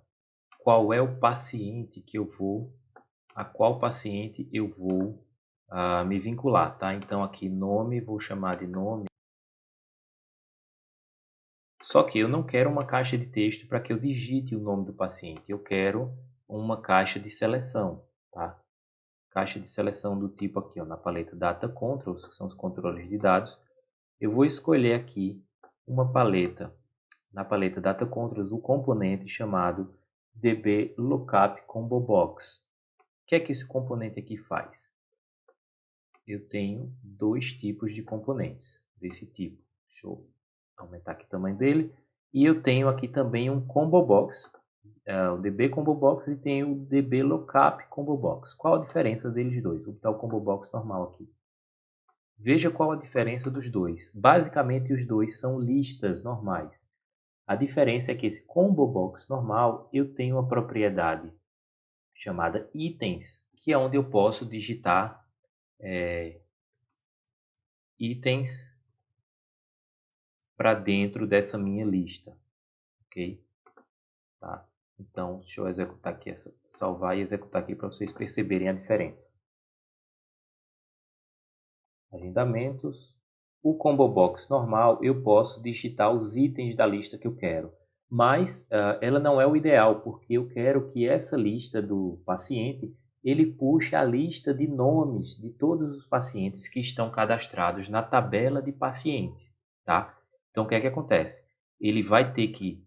qual é o paciente que eu vou, a qual paciente eu vou me vincular, tá? Então aqui nome, vou chamar de nome. Só que eu não quero uma caixa de texto para que eu digite o nome do paciente. Eu quero uma caixa de seleção, tá? Caixa de seleção do tipo aqui, ó, na paleta Data Controls, que são os controles de dados. Eu vou escolher aqui uma paleta, na paleta Data Controls, o componente chamado DB Lookup Combo Box. O que é que esse componente aqui faz? Eu tenho dois tipos de componentes desse tipo. Deixa eu aumentar aqui o tamanho dele. E eu tenho aqui também um Combo Box, o DB Combo Box, e tenho o DB Lookup Combo Box. Qual a diferença deles dois? Vou botar o Combo Box normal aqui. Veja qual a diferença dos dois. Basicamente, os dois são listas normais. A diferença é que esse Combo Box normal, eu tenho uma propriedade chamada itens, que é onde eu posso digitar itens para dentro dessa minha lista, ok? Tá? Então, deixa eu executar aqui, salvar e executar aqui para vocês perceberem a diferença. Agendamentos. O Combo Box normal, eu posso digitar os itens da lista que eu quero, mas ela não é o ideal, porque eu quero que essa lista do paciente, ele puxe a lista de nomes de todos os pacientes que estão cadastrados na tabela de paciente, tá? Então, o que é que acontece? Ele vai ter que,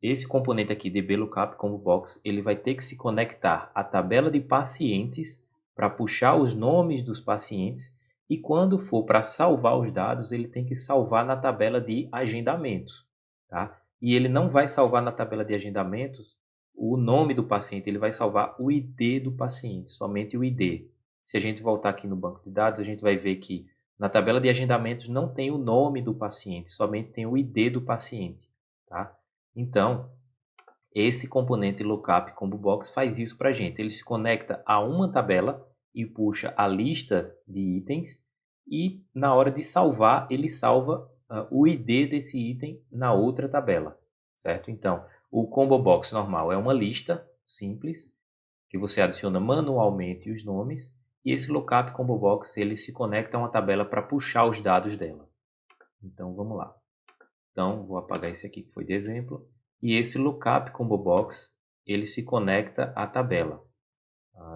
esse componente aqui, dblookup Combo Box, ele vai ter que se conectar à tabela de pacientes para puxar os nomes dos pacientes. E quando for para salvar os dados, ele tem que salvar na tabela de agendamentos, tá? E ele não vai salvar na tabela de agendamentos o nome do paciente, ele vai salvar o ID do paciente, somente o ID. Se a gente voltar aqui no banco de dados, a gente vai ver que na tabela de agendamentos não tem o nome do paciente, somente tem o ID do paciente, tá? Então, esse componente lookup combo box faz isso para a gente. Ele se conecta a uma tabela e puxa a lista de itens, e na hora de salvar, ele salva o ID desse item na outra tabela, certo? Então, o combo box normal é uma lista simples que você adiciona manualmente os nomes, e esse lookup combo box ele se conecta a uma tabela para puxar os dados dela. Então, vamos lá. Então, vou apagar esse aqui que foi de exemplo. E esse lookup combo box, ele se conecta à tabela.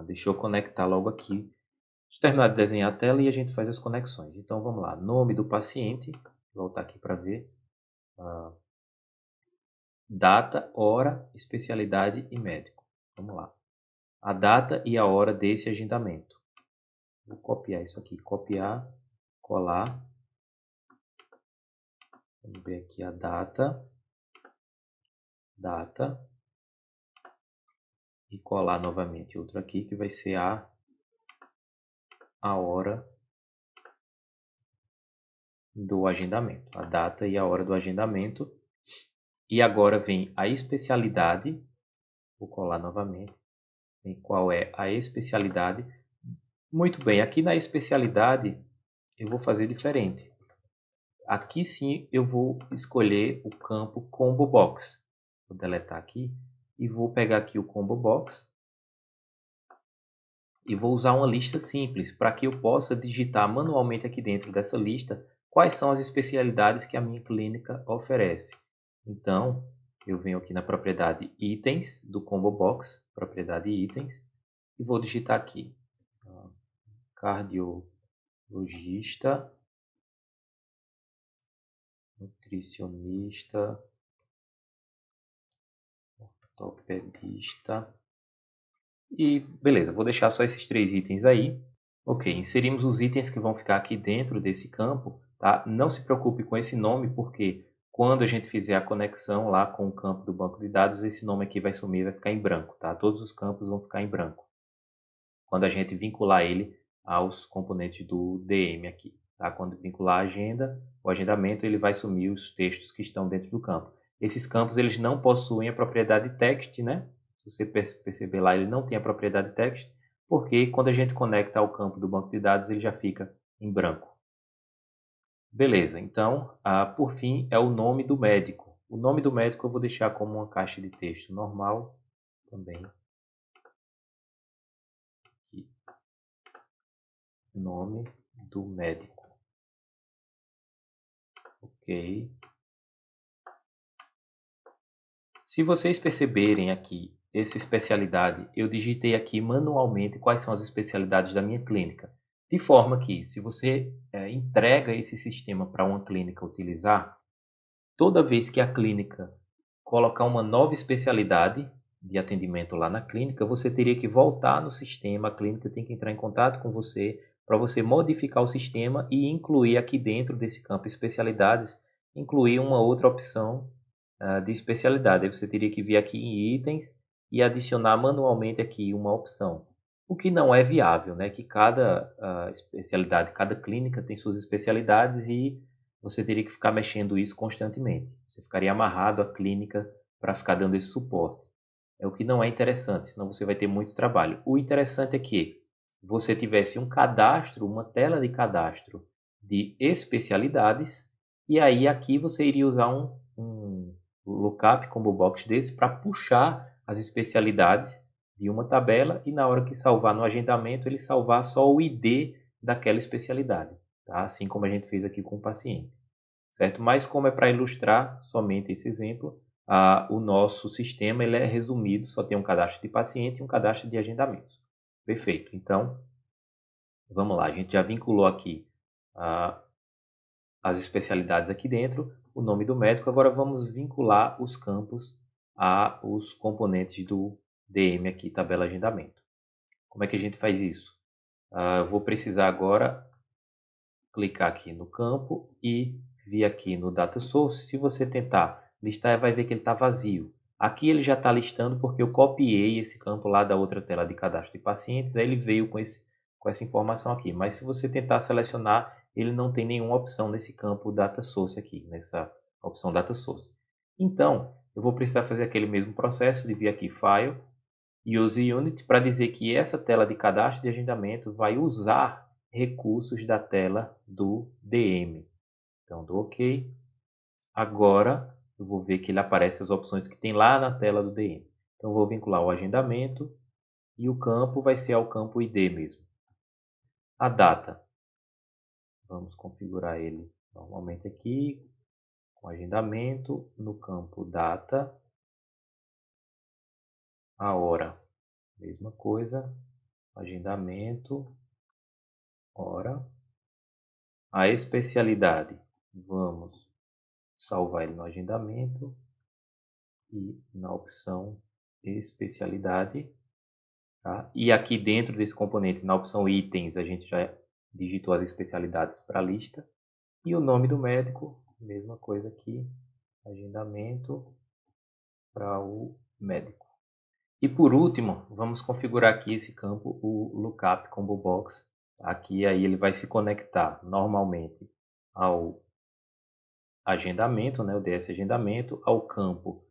Deixa eu conectar logo aqui. Deixa eu terminar de desenhar a tela e a gente faz as conexões. Então, vamos lá. Nome do paciente. Vou voltar aqui para ver. Data, hora, especialidade e médico. Vamos lá. A data e a hora desse agendamento. Vou copiar isso aqui. Copiar, colar. Vamos ver aqui a data. E colar novamente outro aqui que vai ser a hora do agendamento, a data e a hora do agendamento. E agora vem a especialidade, vou colar novamente, vem qual é a especialidade. Muito bem, aqui na especialidade eu vou fazer diferente. Aqui sim eu vou escolher o campo Combo Box. Vou deletar aqui e vou pegar aqui o Combo Box e vou usar uma lista simples para que eu possa digitar manualmente aqui dentro dessa lista quais são as especialidades que a minha clínica oferece. Então, eu venho aqui na propriedade itens do Combo Box, propriedade itens, e vou digitar aqui cardiologista, nutricionista, ortopedista. E beleza, vou deixar só esses 3 itens aí. Ok, inserimos os itens que vão ficar aqui dentro desse campo, tá? Não se preocupe com esse nome, porque quando a gente fizer a conexão lá com o campo do banco de dados, esse nome aqui vai sumir, vai ficar em branco, tá? Todos os campos vão ficar em branco quando a gente vincular ele aos componentes do DM aqui, tá? Quando vincular a agenda, o agendamento, ele vai sumir os textos que estão dentro do campo. Esses campos, eles não possuem a propriedade text, né? Se você perceber lá, ele não tem a propriedade text, porque quando a gente conecta ao campo do banco de dados, ele já fica em branco. Beleza, então, por fim, é o nome do médico. O nome do médico eu vou deixar como uma caixa de texto normal também. Aqui. Nome do médico. Ok. Se vocês perceberem aqui essa especialidade, eu digitei aqui manualmente quais são as especialidades da minha clínica. De forma que, se você entrega esse sistema para uma clínica utilizar, toda vez que a clínica colocar uma nova especialidade de atendimento lá na clínica, você teria que voltar no sistema, a clínica tem que entrar em contato com você para você modificar o sistema e incluir aqui dentro desse campo especialidades, incluir uma outra opção de especialidade. Aí você teria que vir aqui em itens e adicionar manualmente aqui uma opção. O que não é viável, né? Que cada especialidade, cada clínica tem suas especialidades e você teria que ficar mexendo isso constantemente. Você ficaria amarrado à clínica para ficar dando esse suporte. É o que não é interessante, senão você vai ter muito trabalho. O interessante é que você tivesse um cadastro, uma tela de cadastro de especialidades, E aí aqui você iria usar um lookup combo box desse para puxar as especialidades de uma tabela e na hora que salvar no agendamento, ele salvar só o ID daquela especialidade, tá? Assim como a gente fez aqui com o paciente, certo? Mas como é para ilustrar somente esse exemplo, o nosso sistema ele é resumido, só tem um cadastro de paciente e um cadastro de agendamentos. Perfeito. Então, vamos lá. A gente já vinculou aqui as especialidades aqui dentro, o nome do médico. Agora vamos vincular os campos aos componentes do DM aqui, tabela agendamento. Como é que a gente faz isso? Eu vou precisar agora clicar aqui no campo e vir aqui no Data Source. Se você tentar listar, vai ver que ele está vazio. Aqui ele já está listando porque eu copiei esse campo lá da outra tela de cadastro de pacientes, aí ele veio com essa informação aqui. Mas se você tentar selecionar, ele não tem nenhuma opção nesse campo Data Source aqui, nessa opção Data Source. Então, eu vou precisar fazer aquele mesmo processo de vir aqui File, Use Unit, para dizer que essa tela de cadastro de agendamento vai usar recursos da tela do DM. Então, dou OK. Agora, eu vou ver que ele aparece as opções que tem lá na tela do DM. Então, eu vou vincular o agendamento e o campo vai ser ao campo ID mesmo. A data. Vamos configurar ele normalmente aqui, com agendamento, no campo data. A hora, mesma coisa, agendamento, hora. A especialidade, vamos salvar ele no agendamento e na opção especialidade. Tá? E aqui dentro desse componente, na opção itens, a gente já digitou as especialidades para a lista. E o nome do médico, mesma coisa aqui, agendamento para o médico. E por último, vamos configurar aqui esse campo, o Lookup Combo Box. Aqui aí ele vai se conectar normalmente ao agendamento, né, o DS agendamento, ao campo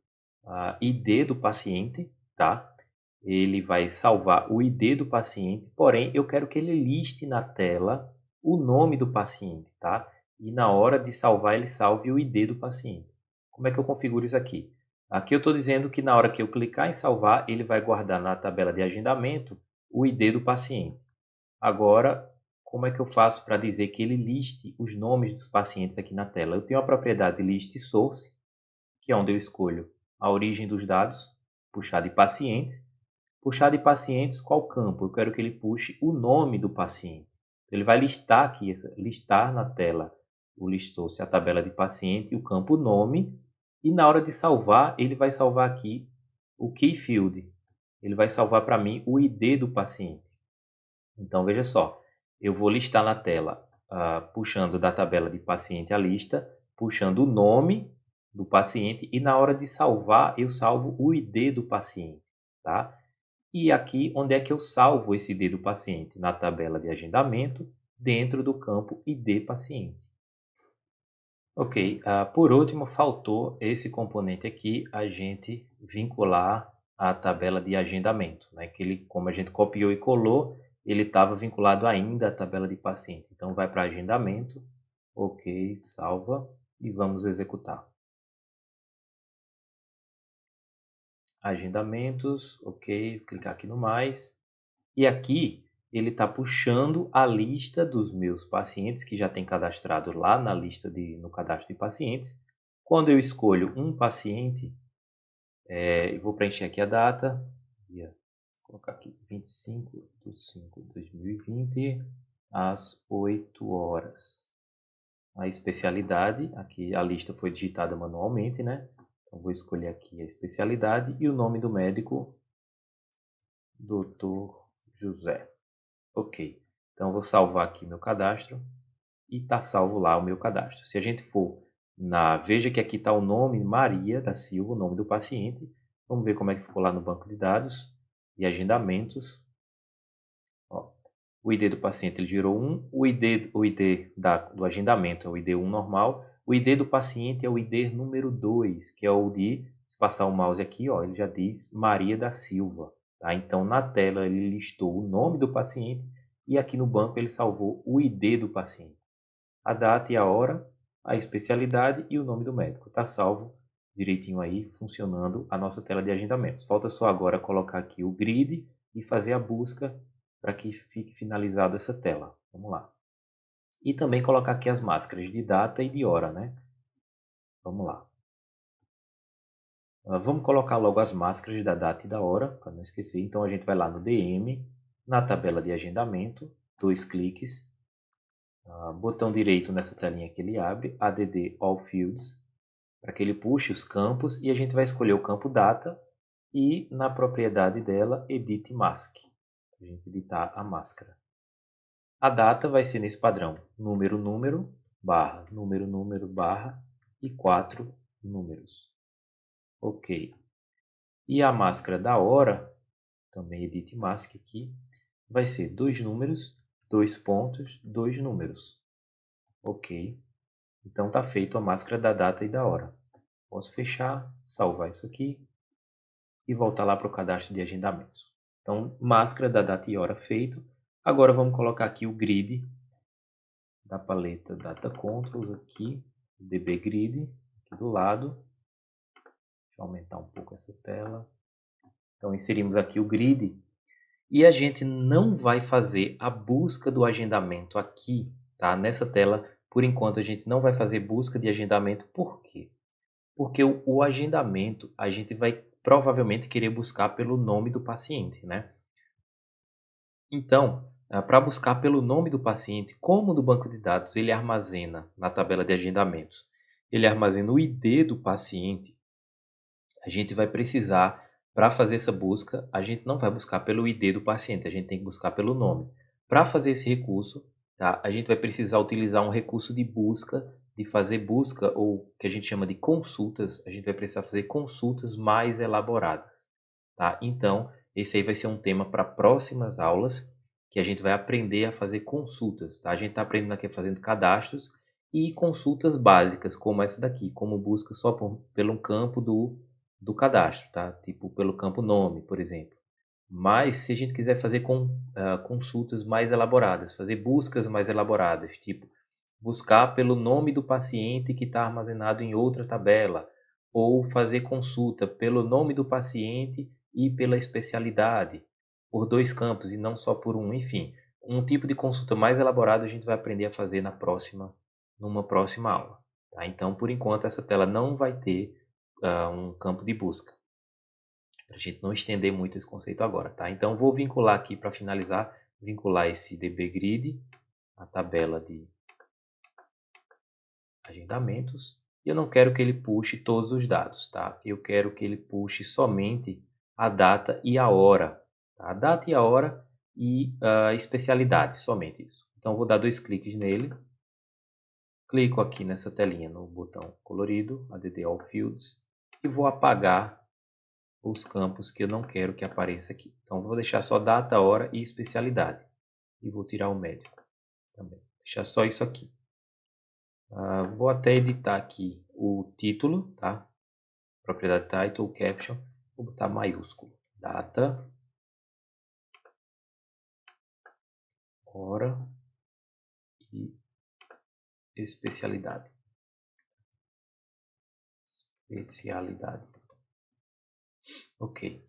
ID do paciente, tá? Ele vai salvar o ID do paciente, porém eu quero que ele liste na tela o nome do paciente, tá? E na hora de salvar ele salve o ID do paciente. Como é que eu configuro isso aqui? Aqui eu estou dizendo que na hora que eu clicar em salvar, ele vai guardar na tabela de agendamento o ID do paciente. Agora, como é que eu faço para dizer que ele liste os nomes dos pacientes aqui na tela? Eu tenho a propriedade list source, que é onde eu escolho a origem dos dados, puxar de pacientes. Puxar de pacientes, qual campo? Eu quero que ele puxe o nome do paciente. Ele vai listar aqui, listar na tela o list source, a tabela de paciente, o campo nome, e na hora de salvar, ele vai salvar aqui o key field. Ele vai salvar para mim o ID do paciente. Então, veja só, eu vou listar na tela, puxando da tabela de paciente a lista, puxando o nome do paciente e na hora de salvar, eu salvo o ID do paciente, tá? E aqui, onde é que eu salvo esse ID do paciente? Na tabela de agendamento, dentro do campo ID paciente. Ok, por último, faltou esse componente aqui, a gente vincular a tabela de agendamento, né? Que ele, como a gente copiou e colou, ele estava vinculado ainda à tabela de paciente. Então, vai para agendamento, ok, salva e vamos executar. Agendamentos, ok, clicar aqui no mais. E aqui ele está puxando a lista dos meus pacientes que já tem cadastrado lá na lista no cadastro de pacientes. Quando eu escolho um paciente, eu vou preencher aqui a data, vou colocar aqui 25/5/2020, às 8 horas. A especialidade, aqui a lista foi digitada manualmente, né? Então vou escolher aqui a especialidade e o nome do médico, Dr. José. Ok, então eu vou salvar aqui meu cadastro e está salvo lá o meu cadastro. Se a gente for veja que aqui está o nome Maria da Silva, o nome do paciente. Vamos ver como é que ficou lá no banco de dados e agendamentos. Ó, o ID do paciente ele gerou 1, o ID do agendamento é o ID 1 normal, o ID do paciente é o ID número 2, que é o de, se passar o mouse aqui, ó, ele já diz Maria da Silva. Tá? Então, na tela ele listou o nome do paciente e aqui no banco ele salvou o ID do paciente. A data e a hora, a especialidade e o nome do médico. Está salvo direitinho aí, funcionando a nossa tela de agendamentos. Falta só agora colocar aqui o grid e fazer a busca para que fique finalizado essa tela. Vamos lá. E também colocar aqui as máscaras de data e de hora, né? Vamos lá. Vamos colocar logo as máscaras da data e da hora, para não esquecer. Então a gente vai lá no DM, na tabela de agendamento, 2 cliques, botão direito nessa telinha que ele abre, ADD All Fields, para que ele puxe os campos e a gente vai escolher o campo data e na propriedade dela Edit Mask, para a gente editar a máscara. A data vai ser nesse padrão, número, barra, número, barra e 4 números. Ok. E a máscara da hora, também Edit Mask aqui, vai ser 2 números, 2 pontos, 2 números. Ok. Então está feito a máscara da data e da hora. Posso fechar, salvar isso aqui e voltar lá para o cadastro de agendamentos. Então, máscara da data e hora feito. Agora vamos colocar aqui o grid da paleta Data Controls aqui, DB Grid, aqui do lado. Deixa eu aumentar um pouco essa tela. Então, inserimos aqui o grid e a gente não vai fazer a busca do agendamento aqui, tá? Nessa tela, por enquanto, a gente não vai fazer busca de agendamento. Por quê? Porque o agendamento a gente vai provavelmente querer buscar pelo nome do paciente, né? Então, para buscar pelo nome do paciente, como no banco de dados ele armazena na tabela de agendamentos, ele armazena o ID do paciente, a gente vai precisar, para fazer essa busca, a gente não vai buscar pelo ID do paciente, a gente tem que buscar pelo nome. Para fazer esse recurso, tá, a gente vai precisar utilizar um recurso de busca, de fazer busca, ou que a gente chama de consultas, a gente vai precisar fazer consultas mais elaboradas. Tá? Então, esse aí vai ser um tema para próximas aulas, que a gente vai aprender a fazer consultas. Tá? A gente está aprendendo aqui fazendo cadastros e consultas básicas, como essa daqui, como busca só pelo campo do cadastro, tá? Tipo pelo campo nome, por exemplo. Mas se a gente quiser fazer consultas mais elaboradas, fazer buscas mais elaboradas, tipo buscar pelo nome do paciente que está armazenado em outra tabela, ou fazer consulta pelo nome do paciente e pela especialidade, por 2 campos e não só por um, enfim. Um tipo de consulta mais elaborado a gente vai aprender a fazer numa próxima aula. Tá? Então, por enquanto, essa tela não vai ter um campo de busca, para a gente não estender muito esse conceito agora. Tá? Então, vou vincular aqui para finalizar, vincular esse DB Grid, a tabela de agendamentos, e eu não quero que ele puxe todos os dados, tá? Eu quero que ele puxe somente a data e a hora, tá? A data e a hora e a especialidade, somente isso. Então, vou dar 2 cliques nele, clico aqui nessa telinha no botão colorido, ADD All Fields, e vou apagar os campos que eu não quero que apareça aqui. Então, vou deixar só data, hora e especialidade. E vou tirar o médico também. Deixar só isso aqui. Vou até editar aqui o título, tá? Propriedade title, caption. Vou botar maiúsculo. Data, hora e especialidade. Especialidade. Ok.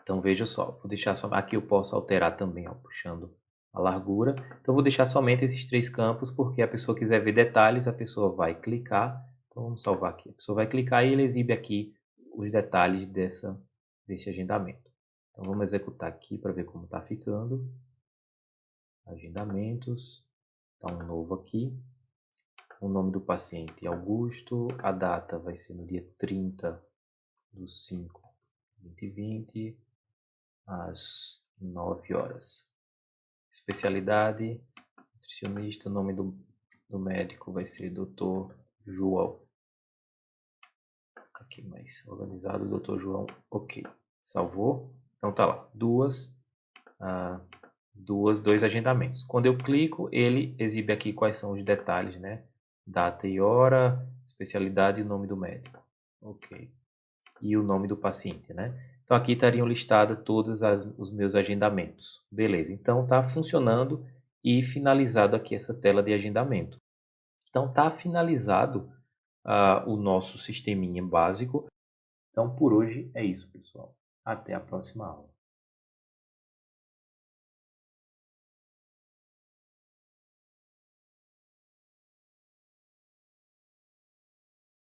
Então veja só, vou deixar só aqui, eu posso alterar também, ó, puxando a largura. Então vou deixar somente esses 3 campos, porque a pessoa quiser ver detalhes, a pessoa vai clicar. Então vamos salvar aqui. A pessoa vai clicar e ele exibe aqui os detalhes desse agendamento. Então vamos executar aqui para ver como está ficando. Agendamentos. Então um novo aqui. O nome do paciente Augusto. A data vai ser no dia 30/5/2020. Às 9 horas. Especialidade, nutricionista, o nome do médico vai ser Dr. João. Aqui mais organizado, Dr. João. Ok. Salvou. Então tá lá. Dois agendamentos. Quando eu clico, ele exibe aqui quais são os detalhes, né? Data e hora, especialidade e o nome do médico. Ok. E o nome do paciente, né? Então aqui estariam listados todos os meus agendamentos. Beleza, então está funcionando e finalizado aqui essa tela de agendamento. Então está finalizado o nosso sisteminha básico. Então por hoje é isso, pessoal. Até a próxima aula.